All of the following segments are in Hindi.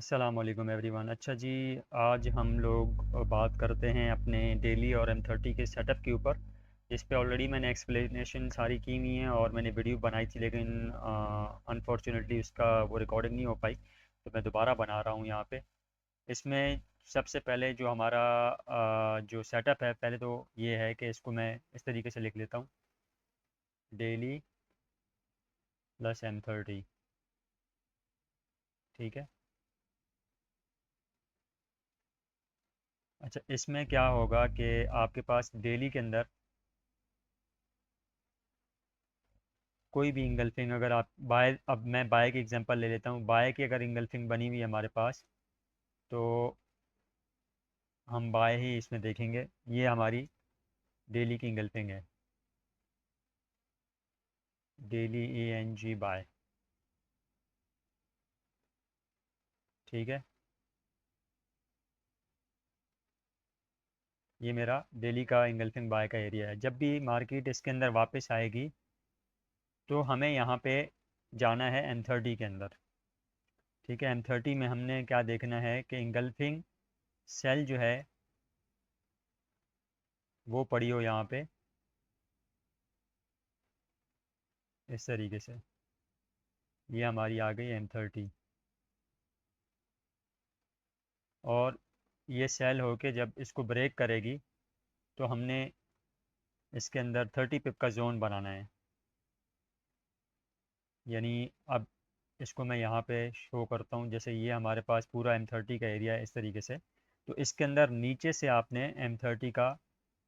अस्सलाम वालेकुम एवरीवन। अच्छा जी, आज हम लोग बात करते हैं अपने डेली और M30 के सेटअप के ऊपर, जिस पे ऑलरेडी मैंने एक्सप्लेनेशन सारी की हुई है और मैंने वीडियो बनाई थी, लेकिन अनफॉर्चुनेटली उसका वो रिकॉर्डिंग नहीं हो पाई, तो मैं दोबारा बना रहा हूँ यहाँ पे। इसमें सबसे पहले जो हमारा जो सेटअप है, पहले तो ये है कि इसको मैं इस तरीके से लिख लेता हूँ, डेली प्लस M30। ठीक है। अच्छा, इसमें क्या होगा कि आपके पास डेली के अंदर कोई भी इंगल्फिंग, अगर आप बाय, अब मैं बाय की एग्जांपल ले लेता हूँ, बाय की अगर इंगल्फिंग बनी हुई है हमारे पास, तो हम बाय ही इसमें देखेंगे। ये हमारी डेली की इंगल्फिंग है, डेली ANG बाय। ठीक है। ये मेरा डेली का इंगल्फिंग बाय का एरिया है। जब भी मार्केट इसके अंदर वापस आएगी, तो हमें यहाँ पे जाना है M30 के अंदर। ठीक है। M30 में हमने क्या देखना है कि इंगल्फिंग सेल जो है वो पड़ी हो यहाँ पे इस तरीके से। ये हमारी आ गई M30, और ये सेल होके जब इसको ब्रेक करेगी, तो हमने इसके अंदर 30 पिप का जोन बनाना है। यानी अब इसको मैं यहाँ पे शो करता हूँ, जैसे ये हमारे पास पूरा M30 का एरिया है इस तरीके से। तो इसके अंदर नीचे से आपने M30 का,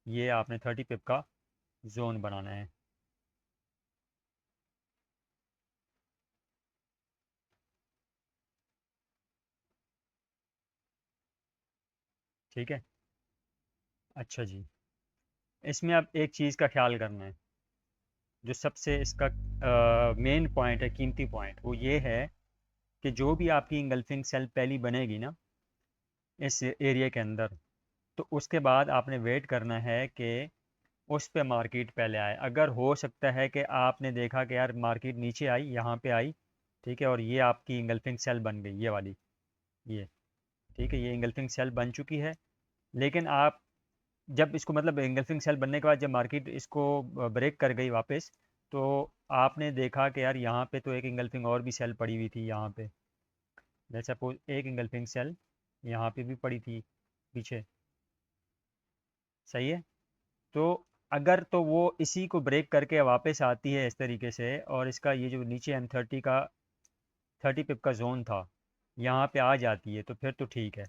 ये आपने 30 पिप का जोन बनाना है। ठीक है। अच्छा जी, इसमें अब एक चीज़ का ख्याल करना है, जो सबसे इसका मेन पॉइंट है, कीमती पॉइंट, वो ये है कि जो भी आपकी इंगल्फिंग सेल पहली बनेगी ना इस एरिया के अंदर, तो उसके बाद आपने वेट करना है कि उस पे मार्केट पहले आए। अगर हो सकता है कि आपने देखा कि यार मार्केट नीचे आई, यहाँ पे आई, ठीक है, और ये आपकी इंगल्फिंग सेल बन गई, ये वाली, ये, ठीक है, ये इंगल्फिंग सेल बन चुकी है। लेकिन आप जब इसको, मतलब इंगल्फिंग सेल बनने के बाद जब मार्केट इसको ब्रेक कर गई वापस, तो आपने देखा कि यार यहाँ पे तो एक इंगल्फिंग और भी सेल पड़ी हुई थी यहाँ पे। लेट्स सपोज एक इंगल्फिंग सेल यहाँ पे भी पड़ी थी पीछे। सही है। तो अगर तो वो इसी को ब्रेक करके वापस आती है इस तरीके से, और इसका ये जो नीचे M30 का 30 पिप का जोन था यहाँ पे आ जाती है, तो फिर तो ठीक है।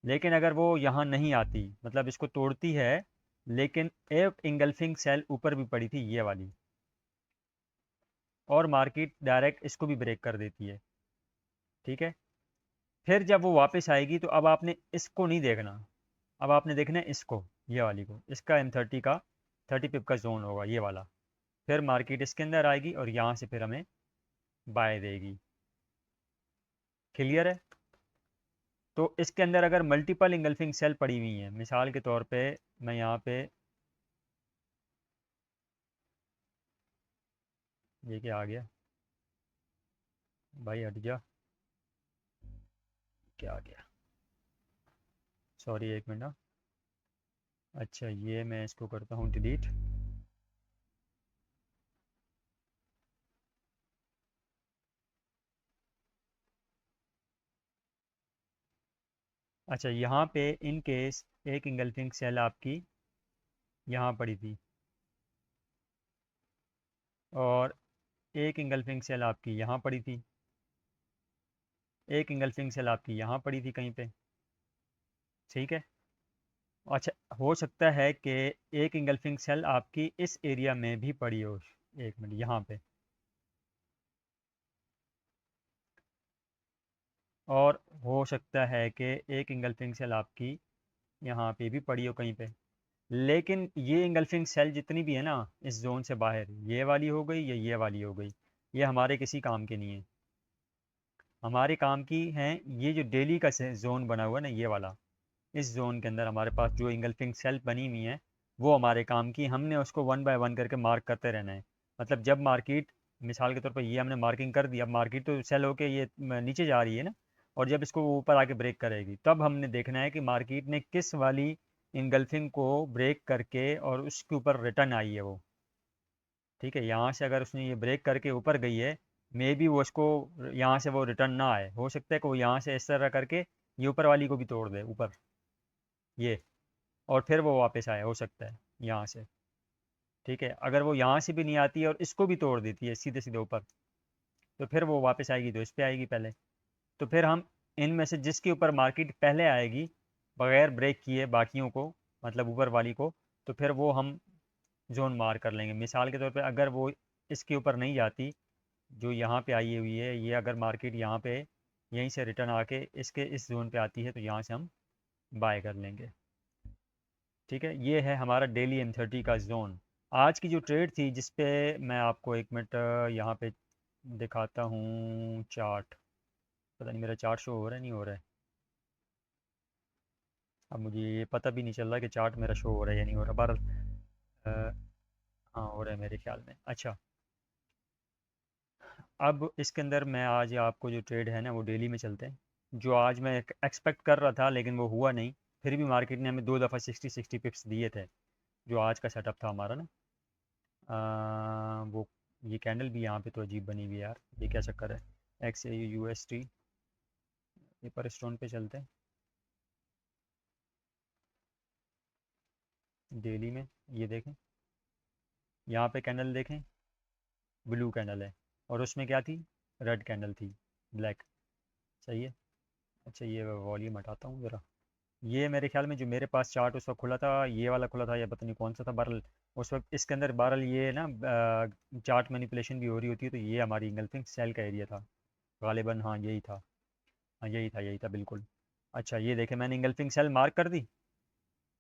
लेकिन अगर वो यहाँ नहीं आती, मतलब इसको तोड़ती है, लेकिन एक इंगल्फिंग सेल ऊपर भी पड़ी थी, ये वाली, और मार्केट डायरेक्ट इसको भी ब्रेक कर देती है, ठीक है, फिर जब वो वापस आएगी, तो अब आपने इसको नहीं देखना, अब आपने देखना है इसको, ये वाली को, इसका M30 का 30 पिप का जोन होगा ये वाला। फिर मार्केट इसके अंदर आएगी और यहाँ से फिर हमें बाय देगी। क्लियर है। तो इसके अंदर अगर मल्टीपल इंगल्फिंग सेल पड़ी हुई हैं, मिसाल के तौर पे मैं यहाँ पे, ये क्या आ गया भाई, हट जा, क्या आ गया, सॉरी एक मिनट ना। अच्छा, ये मैं इसको करता हूँ डिलीट। अच्छा, यहाँ पे इन केस एक इंगल्फिंग सेल आपकी यहाँ पड़ी थी, और एक इंगल्फिंग सेल आपकी यहाँ पड़ी थी, एक इंगल्फिंग सेल आपकी यहाँ पड़ी थी कहीं पे। ठीक है। अच्छा, हो सकता है कि एक इंगल्फिंग सेल आपकी इस एरिया में भी पड़ी हो, एक मिनट, यहाँ पे, और हो सकता है कि एक इंगल्फिंग सेल आपकी यहाँ पे भी पड़ी हो कहीं पे। लेकिन ये इंगल्फिंग सेल जितनी भी है ना इस जोन से बाहर, ये वाली हो गई या ये वाली हो गई, ये हमारे किसी काम की नहीं है। हमारे काम की हैं ये जो डेली का जोन बना हुआ है ना, ये वाला, इस जोन के अंदर हमारे पास जो इंगल्फिंग सेल बनी हुई है, वो हमारे काम की, हमने उसको वन बाय वन करके मार्क करते रहना है। मतलब जब मार्केट, मिसाल के तौर पर ये हमने मार्किंग कर दी, अब मार्केट तो सेल होके ये नीचे जा रही है ना, और जब इसको वो ऊपर आके ब्रेक करेगी तब हमने देखना है कि मार्केट ने किस वाली इंगल्फिंग को ब्रेक करके और उसके ऊपर रिटर्न आई है वो। ठीक है, यहाँ से अगर उसने ये ब्रेक करके ऊपर गई है, मे बी वो उसको यहाँ से वो रिटर्न ना आए, हो सकता है कि वो यहाँ से इस तरह करके ये ऊपर वाली को भी तोड़ दे ऊपर ये, और फिर वो वापस आए, हो सकता है यहाँ से। ठीक है, अगर वो यहाँ से भी नहीं आती है और इसको भी तोड़ देती है सीधे सीधे ऊपर, तो फिर वो वापस आएगी तो इस पे आएगी पहले। तो फिर हम इनमें से जिसके ऊपर मार्केट पहले आएगी बगैर ब्रेक किए बाकियों को, मतलब ऊपर वाली को, तो फिर वो हम जोन मार कर लेंगे। मिसाल के तौर पे अगर वो इसके ऊपर नहीं जाती जो यहाँ पे आई हुई है, ये अगर मार्केट यहाँ पे यहीं से रिटर्न आके इसके इस जोन पे आती है तो यहाँ से हम बाय कर लेंगे। ठीक है, ये है हमारा डेली M30 का जोन। आज की जो ट्रेड थी जिस पे मैं आपको एक मिनट यहाँ पे दिखाता हूँ चार्ट। पता नहीं मेरा चार्ट शो हो रहा है नहीं हो रहा है, अब मुझे ये पता भी नहीं चल रहा कि चार्ट मेरा शो हो रहा है या नहीं हो रहा। बहरहाल हाँ हो रहा है मेरे ख्याल में। अच्छा, अब इसके अंदर मैं आज आपको जो ट्रेड है ना वो डेली में चलते हैं। जो आज मैं एक्सपेक्ट कर रहा था लेकिन वो हुआ नहीं, फिर भी मार्केट ने हमें 2 दफ़ा 60 पिप्स दिए थे। जो आज का सेटअप था हमारा ना, वो ये कैंडल भी यहाँ पे तो अजीब बनी हुई है यार, ये क्या चक्कर है। XAUUST पेपर स्टोन पे चलते हैं डेली में। ये देखें, यहाँ पे कैंडल देखें, ब्लू कैंडल है और उसमें क्या थी, रेड कैंडल थी, ब्लैक। सही है। अच्छा, ये वॉल्यूम हटाता हूँ ज़रा। ये मेरे ख्याल में जो मेरे पास चार्ट उस वक्त खुला था, ये वाला खुला था या पता नहीं कौन सा था। बहरहाल उस वक्त इसके अंदर बहरहाल ये ना चार्ट मैनिपुलेशन भी हो रही होती है, तो ये हमारी इंगल्फिंग सेल का एरिया था गालिबन। हाँ यही था, हाँ यही था बिल्कुल। अच्छा ये देखें, मैंने इंगल्फिंग सेल मार्क कर दी।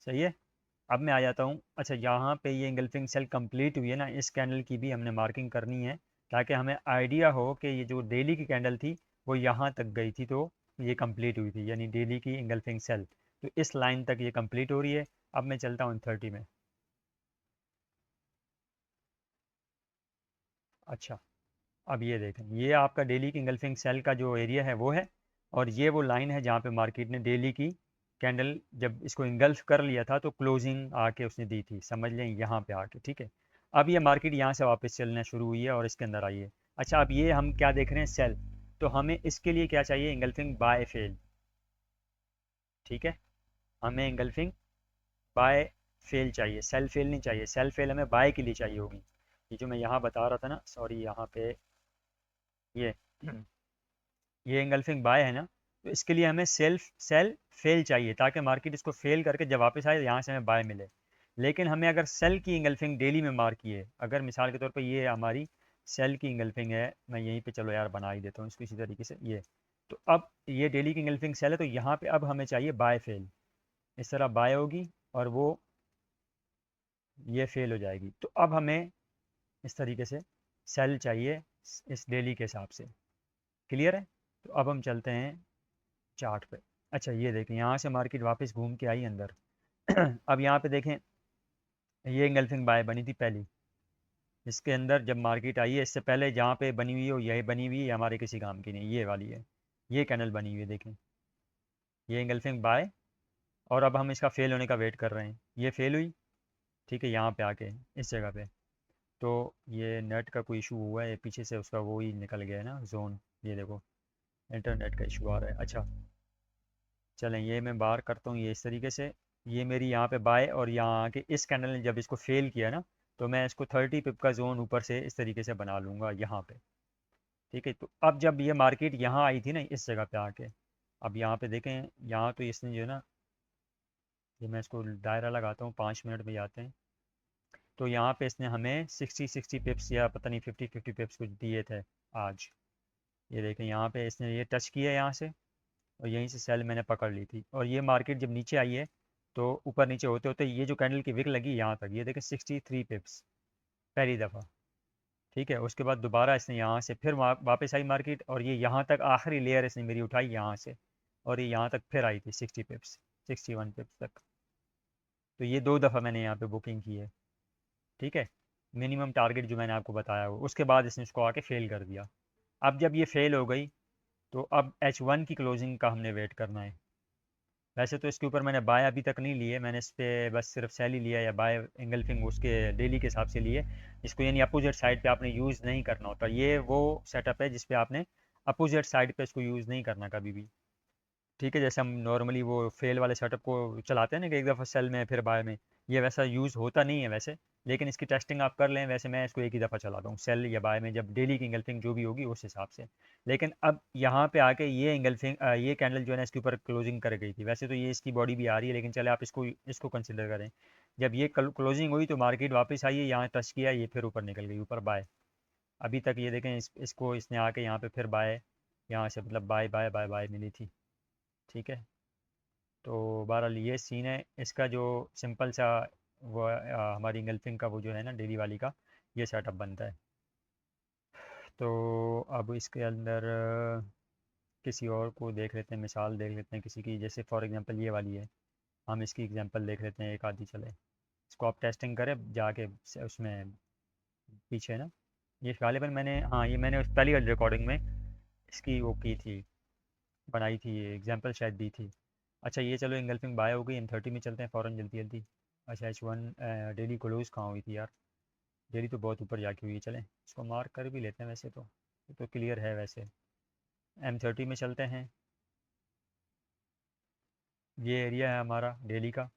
सही है। अब मैं आ जाता हूँ, अच्छा यहाँ पे ये इंगल्फिंग सेल कंप्लीट हुई है ना, इस कैंडल की भी हमने मार्किंग करनी है ताकि हमें आइडिया हो कि ये जो डेली की कैंडल थी वो यहाँ तक गई थी तो ये कंप्लीट हुई थी, यानी डेली की इंगल्फिंग सेल तो इस लाइन तक ये कंप्लीट हो रही है। अब मैं चलता हूँ 30 में। अच्छा, अब ये देखें, ये आपका डेली की इंगल्फिंग सेल का जो एरिया है वो है, और ये वो लाइन है जहाँ पे मार्केट ने डेली की कैंडल जब इसको इंगल्फ कर लिया था तो क्लोजिंग आके उसने दी थी, समझ लें यहाँ पे आके। ठीक है, अब ये मार्केट यहाँ से वापस चलना शुरू हुई है और इसके अंदर आई है। अच्छा, अब ये हम क्या देख रहे हैं, सेल। तो हमें इसके लिए क्या चाहिए, इंगल्फिंग बाय फेल। ठीक है, हमें इंगल्फिंग बाय फेल चाहिए, सेल फेल नहीं चाहिए। सेल फेल हमें बाय के लिए चाहिए होगी। ये जो मैं यहाँ बता रहा था ना, सॉरी यहाँ पे ये ये इंगल्फिंग बाय है ना, तो इसके लिए हमें सेल फेल चाहिए ताकि मार्केट इसको फेल करके जब वापस आए यहाँ से हमें बाय मिले। लेकिन हमें अगर सेल की इंगल्फिंग डेली में मार्क की है, अगर मिसाल के तौर पे ये हमारी सेल की इंगल्फिंग है, मैं यहीं पे चलो यार बना ही देता हूँ इसको इसी तरीके से ये। तो अब ये डेली की इंगल्फिंग सेल है, तो यहाँ पे अब हमें चाहिए बाय फेल। इस तरह बाय होगी और वो ये फेल हो जाएगी, तो अब हमें इस तरीके से सेल चाहिए इस डेली के हिसाब से। क्लियर है। तो अब हम चलते हैं चार्ट पे। अच्छा ये देखें, यहाँ से मार्केट वापस घूम के आई अंदर। अब यहाँ पे देखें, ये इंगल्फिंग बाय बनी थी पहली, इसके अंदर जब मार्केट आई है, इससे पहले जहाँ पे बनी हुई है यही बनी हुई है, हमारे किसी काम की नहीं, ये वाली है। ये कैंडल बनी हुई है देखें, ये इंगल्फिंग बाय, और अब हम इसका फेल होने का वेट कर रहे हैं। ये फेल हुई, ठीक है, यहाँ पे आके इस जगह पे। तो ये नेट का कोई इशू हुआ है पीछे से, उसका वो ही निकल गया है ना जोन। ये देखो, इंटरनेट का इशू आ रहा है। अच्छा चलें, ये मैं बाहर करता हूँ ये इस तरीके से। ये मेरी यहाँ पे बाय, और यहाँ आके इस कैंडल ने जब इसको फेल किया ना, तो मैं इसको 30 पिप का जोन ऊपर से इस तरीके से बना लूँगा यहाँ पे। ठीक है, तो अब जब ये मार्केट यहाँ आई थी ना इस जगह पे आके, अब यहाँ पे देखें, यहाँ तो इसने जो है ना, ये मैं इसको दायरा लगाता हूँ, 5 मिनट में जाते हैं। तो यहाँ पे इसने हमें 60 पिप्स या पता नहीं 50 पिप्स कुछ दिए थे आज। ये देखें, यहाँ पे इसने ये टच किया यहाँ से, और यहीं से सेल मैंने पकड़ ली थी, और ये मार्केट जब नीचे आई है तो ऊपर नीचे होते होते ये जो कैंडल की विक लगी यहाँ तक, ये देखें 63 पिप्स पहली दफ़ा। ठीक है, उसके बाद दोबारा इसने यहाँ से फिर वापस आई मार्केट, और ये यहाँ तक आखिरी लेयर इसने मेरी उठाई यहाँ से, और ये यहाँ तक फिर आई थी 60 पिप्स, 61 पिप्स तक। तो ये 2 दफ़ा मैंने यहाँ पे बुकिंग की है। ठीक है, मिनिमम टारगेट जो मैंने आपको बताया हो, उसके बाद इसने उसको आके फेल कर दिया। अब जब ये फेल हो गई, तो अब H1 की क्लोजिंग का हमने वेट करना है। वैसे तो इसके ऊपर मैंने बाय अभी तक नहीं लिए, मैंने इस पे बस सिर्फ सेल ही लिया या बाय इंगल्फिंग उसके डेली के हिसाब से लिए। इसको यानी अपोजिट साइड पे आपने यूज़ नहीं करना होता, ये वो सेटअप है जिस पे आपने अपोजिट साइड पे इसको यूज़ नहीं करना कभी भी। ठीक है, जैसे हम नॉर्मली वो फेल वाले सेटअप को चलाते हैं ना कि एक दफ़ा सेल में फिर बाय में, ये वैसा यूज़ होता नहीं है वैसे। लेकिन इसकी टेस्टिंग आप कर लें, वैसे मैं इसको एक ही दफ़ा चलाता हूँ सेल या बाय में, जब डेली की इंगल्फिंग जो भी होगी उस हिसाब से। लेकिन अब यहाँ पे आके ये इंगल्फिंग ये कैंडल जो है ना इसके ऊपर क्लोजिंग कर गई थी, वैसे तो ये इसकी बॉडी भी आ रही है, लेकिन चले आप इसको इसको कंसिडर करें। जब ये क्लोजिंग हुई तो मार्केट वापस आई है, यहाँ टच किया, ये फिर ऊपर निकल गई, ऊपर बाय। अभी तक ये देखें, इसको इसने आके यहाँ पे फिर बाय, यहाँ से मतलब बाय बाय बाय बाय मिली थी। ठीक है, तो बहरहाल ये सीन है इसका, जो सिंपल सा वो हमारी इंगल्फिंग का वो जो है ना डेली वाली का, ये सेटअप बनता है। तो अब इसके अंदर किसी और को देख लेते हैं, मिसाल देख लेते हैं किसी की, जैसे फॉर एग्जांपल ये वाली है, हम इसकी एग्जांपल देख लेते हैं एक आधी, चले इसको आप टेस्टिंग करें जाके उसमें पीछे ना। ये गालिबन मैंने, हाँ ये मैंने उस पहली वाली रिकॉर्डिंग में इसकी वो की थी, बनाई थी, ये एग्जांपल शायद दी थी। अच्छा ये चलो इंगल्फिंग बाय हो गई, M30 में चलते हैं फ़ौरन जल्दी जल्दी। अच्छा H1 डेली क्लोज कहाँ हुई थी यार, डेली तो बहुत ऊपर जाके हुई है, चलें इसको मार्क कर भी लेते हैं, वैसे तो ये तो क्लियर है वैसे। M30 में चलते हैं, ये एरिया है हमारा डेली का,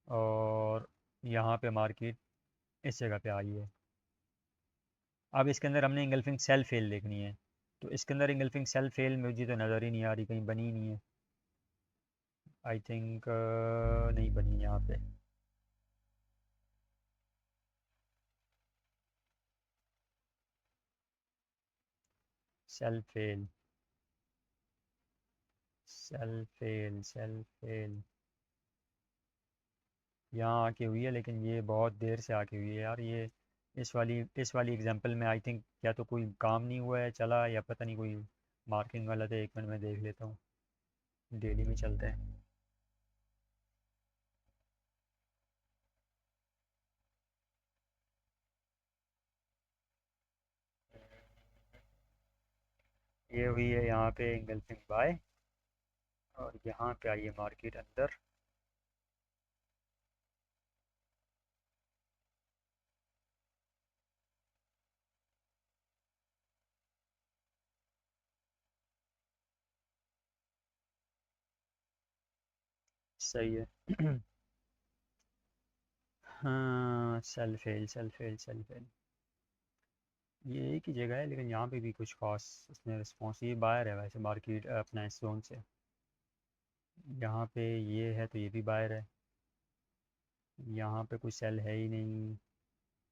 और यहाँ पे मार्केट इस जगह पे आई है। अब इसके अंदर हमने इंगल्फिंग सेल फेल देखनी है, तो इसके अंदर इंगल्फिंग सेल फेल मुझे तो नज़र ही नहीं आ रही, कहीं बनी ही नहीं है। आई थिंक नहीं बनी यहाँ पे। Sale fail, sale fail, sale fail, यहाँ आके हुई है, लेकिन ये बहुत देर से आके हुई है यार ये। इस वाली एग्जांपल में आई थिंक या तो कोई काम नहीं हुआ है चला, या पता नहीं कोई मार्किंग गलत है, एक मिनट में देख लेता हूँ। डेली में चलते हैं, ये हुई है यहाँ पे इंगल्फिंग बाय, और यहाँ पे आई है मार्केट अंदर। सही है। हाँ sale fail, sale fail, sale fail, ये एक ही जगह है, लेकिन यहाँ पे भी कुछ खास इसने रिस्पॉन्स, ये बाहर है वैसे मार्केट अपना इस जोन से। यहाँ पे ये है तो ये भी बाहर है, यहाँ पे कोई सेल है ही नहीं।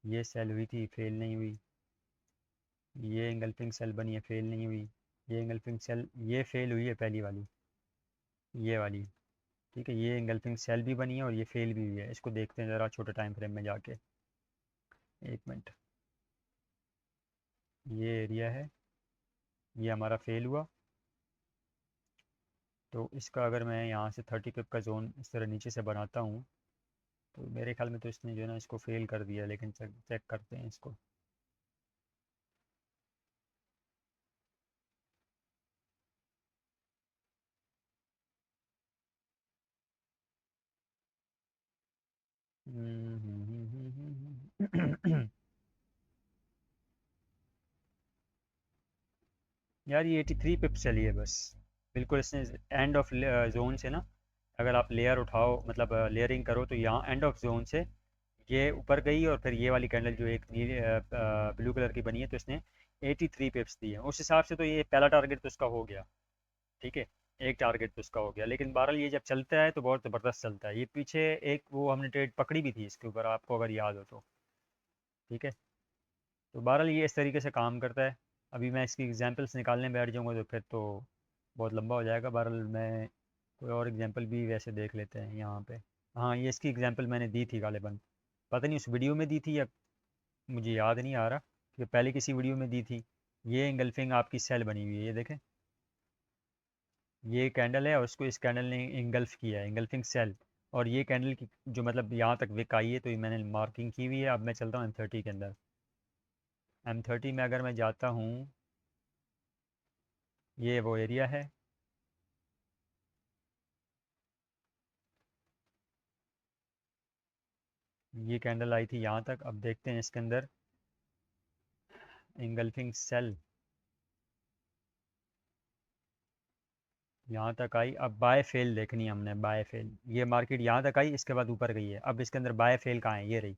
ये सेल हुई थी, फेल नहीं हुई। ये इंगल्फिंग सेल बनी है, फेल नहीं हुई। ये इंगल्फिंग सेल, ये फेल हुई है पहली वाली, ये वाली। ठीक है, ये इंगल्फिंग सेल भी बनी है और ये फेल भी हुई है, इसको देखते हैं ज़रा छोटे टाइम फ्रेम में जाके, एक मिनट। ये एरिया है, ये हमारा फेल हुआ, तो इसका अगर मैं यहाँ से 30 पिप का जोन इस तरह नीचे से बनाता हूँ, तो मेरे ख्याल में तो इसने जो है ना इसको फेल कर दिया, लेकिन चेक चेक करते हैं इसको। यार ये 83 पिप चली है बस, बिल्कुल इसने एंड ऑफ जोन से ना, अगर आप लेयर उठाओ मतलब लेयरिंग करो, तो यहाँ एंड ऑफ जोन से ये ऊपर गई, और फिर ये वाली कैंडल जो एक नीले ब्लू कलर की बनी है, तो इसने 83 पिप्स दी है, उस हिसाब से तो ये पहला टारगेट तो इसका हो गया। ठीक है, एक टारगेट तो इसका हो गया, लेकिन बहरहाल ये जब चलता है तो बहुत ज़बरदस्त चलता है। ये पीछे एक वो हमने ट्रेड पकड़ी भी थी इसके ऊपर, आपको अगर याद हो तो। ठीक है, तो बहरहाल ये इस तरीके से काम करता है। अभी मैं इसकी एग्जांपल्स निकालने बैठ जाऊंगा तो फिर तो बहुत लंबा हो जाएगा, बहरहाल मैं कोई और एग्जांपल भी वैसे देख लेते हैं यहाँ पे। हाँ ये इसकी एग्जांपल मैंने दी थी गालिबा, पता नहीं उस वीडियो में दी थी या मुझे याद नहीं आ रहा कि पहले किसी वीडियो में दी थी। ये इंगल्फिंग आपकी सेल बनी हुई है, ये देखें, ये कैंडल है और उसको इस कैंडल ने इंगल्फ किया है, इंगल्फिंग सेल। और ये कैंडल की जो मतलब यहाँ तक विक आई है, तो ये मैंने मार्किंग की हुई है। अब मैं चलता हूँ M30 के अंदर। M30 में अगर मैं जाता हूँ, ये वो एरिया है। ये कैंडल आई थी यहाँ तक। अब देखते हैं इसके अंदर इंगल्फिंग सेल यहाँ तक आई। अब बाय फेल देखनी है हमने, बाय फेल। ये मार्केट यहाँ तक आई, इसके बाद ऊपर गई है। अब इसके अंदर बाय फेल कहाँ है, ये रही।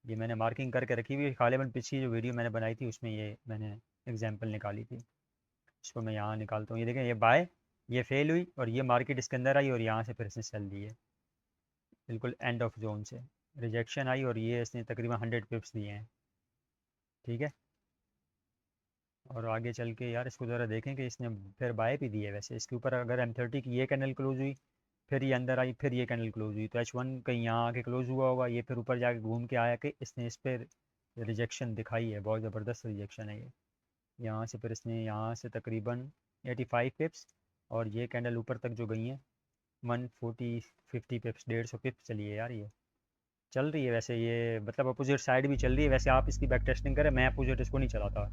ये मैंने मार्किंग करके रखी हुई है। गालिबन पिछली जो वीडियो मैंने बनाई थी उसमें ये मैंने एग्जांपल निकाली थी। इसको मैं यहाँ निकालता हूँ। ये देखें, ये बाय, ये फेल हुई और ये मार्केट इसके अंदर आई और यहाँ से फिर इसने सेल दी है, बिल्कुल एंड ऑफ जोन से रिजेक्शन आई और ये इसने तकरीबन 100 पिप्स दिए हैं। ठीक है। और आगे चल के यार इसको ज़रा देखें कि इसने फिर बाय भी दी है। वैसे इसके ऊपर अगर M30 की ये कैंडल क्लोज हुई, फिर ये अंदर आई, फिर ये कैंडल क्लोज हुई, तो H1 कहीं यहाँ आके क्लोज हुआ होगा। ये फिर ऊपर जाके घूम के आया कि इसने इस पर रिजेक्शन दिखाई है, बहुत ज़बरदस्त रिजेक्शन है ये। यहाँ से फिर इसने यहाँ से तकरीबन 85 पिप्स और ये कैंडल ऊपर तक जो गई हैं 140 50 पिप्स, 150 पिप्स चली है यार। ये चल रही है वैसे, ये मतलब अपोजिट साइड भी चल रही है। वैसे आप इसकी बैक टेस्टिंग करें, मैं अपोजिट इसको नहीं चलाता।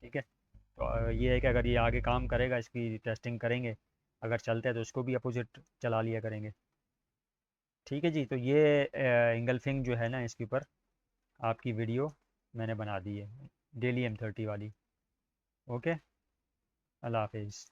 ठीक है। तो ये है कि अगर ये आगे काम करेगा, इसकी टेस्टिंग करेंगे, अगर चलता है तो इसको भी अपोजिट चला लिया करेंगे। ठीक है जी। तो ये इंगल्फिंग जो है ना, इसके ऊपर आपकी वीडियो मैंने बना दी है, डेली M30 वाली। ओके, अल्लाह हाफिज़।